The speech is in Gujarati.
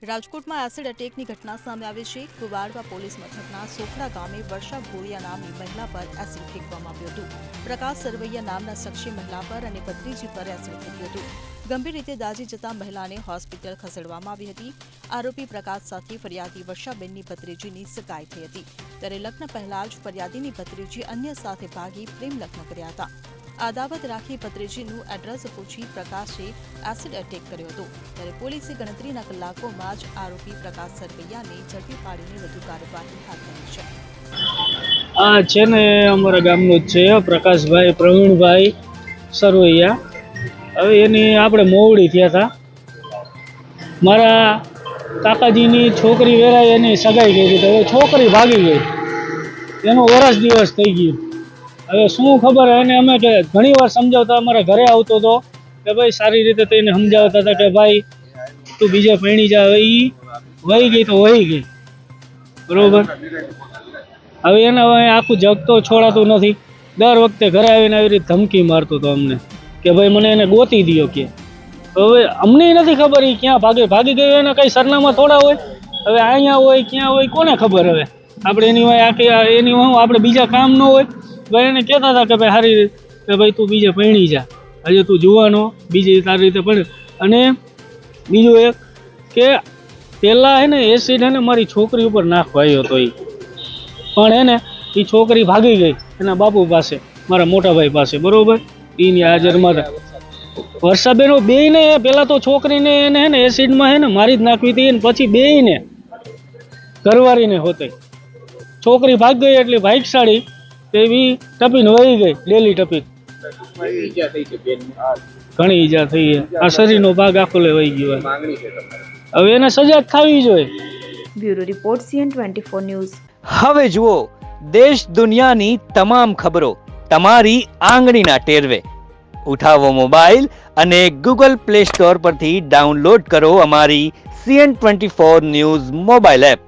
રાજકોટમાં એસિડ એટેકની ઘટના સામે આવી છે। કુવાડવા પોલીસ મથકના સોખડા ગામે વર્ષા ભોળિયા નામની મહિલા પર એસિડ ફેંકવામાં આવ્યું હતું। પ્રકાશ સરવૈયા નામના શખ્સે મહિલા પર અને ભત્રીજી પર એસિડ ફેંક્યું હતું। ગંભીર રીતે દાઝી જતા મહિલાને હોસ્પિટલ ખસેડવામાં આવી હતી। આરોપી પ્રકાશ સાથે ફરિયાદી વર્ષાબેનની ભત્રીજીની સગાઈ થઈ હતી। ત્યારે લગ્ન પહેલા જ ફરિયાદીની ભત્રીજી અન્ય સાથે ભાગી પ્રેમ લગ્ન કર્યા હતા। આદાવત રાખી ભત્રીજીનું એડ્રેસ પૂછી પ્રકાશે એસિડ એટેક કર્યો હતો। ત્યારે પોલીસે ગણતરીના કલાકોમાં જ આરોપી પ્રકાશ સરવૈયાને ઝડપી પાડીને વધુ કાર્યવાહી હાથ ધરી છે। આ છે ને અમારા ગામનો જ છે પ્રકાશભાઈ પ્રવીણભાઈ સરવૈયા। હવે એની આપણે મોવડી થયા હતા। મારા કાકાજીની છોકરી વેરાય એની સગાઈ કરી તો હવે છોકરી ભાગી ગઈ, એનો વરસ દિવસ થઈ ગયો। હવે શું ખબર, એને અમે કે ઘણી વાર સમજાવતા, અમારા ઘરે આવતો હતો કે ભાઈ સારી રીતે તેને સમજાવતા હતા કે ભાઈ તું બીજે પૈણી જા। હવે એ વહી ગઈ તો વહી ગઈ, બરોબર। હવે એને હવે આખું જગ તો છોડાતું નથી। દર વખતે ઘરે આવીને આવી રીતે ધમકી મારતો હતો અમને કે ભાઈ મને એને ગોતી દો કે। હવે અમને નથી ખબર એ ક્યાં ભાગી ગયો, એને કઈ સરનામા થોડા હોય। હવે અહીંયા હોય ક્યાં હોય કોને ખબર। હવે આપણે એની હોય આખી એની હું આપણે બીજા કામ ન હોય, ભાઈ એને કહેતા હતા કે ભાઈ સારી રીતે કે ભાઈ તું બીજે પૈણી જા, હજે તું જુવાનો બીજી સારી રીતે પણ। અને બીજું એક કે પહેલાં હે ને એસિડ હે ને મારી છોકરી ઉપર નાખવા આવ્યો હતો એ, પણ એને એ છોકરી ભાગી ગઈ એના બાપુ પાસે, મારા મોટા ભાઈ પાસે, બરોબર। એની હાજરમાં વર્ષાબેનો બેયને પહેલાં તો છોકરીને એને હે ને એસિડમાં હે ને મારી જ નાખવી હતી, પછી બેયને ઘરવાળીને હોતે છોકરી ભાગ ગઈ એટલે ભાગશાળી એવી ટપીને વહી ગઈ, ડેલી ટપીને ઘણી ઈજા થઈ છે। આ શરીરનો ભાગ આખો વહી ગયો, હવે એને સજા થવી જોઈએ। Bureau report CN24 news. હવે જુઓ દેશ દુનિયાની તમામ ખબરો તમારી આંગળીના ટેરવે। ઉઠાવો મોબાઈલ અને Google Play Store પરથી ડાઉનલોડ કરો અમારી CN24 ન્યૂઝ મોબાઈલ એપ।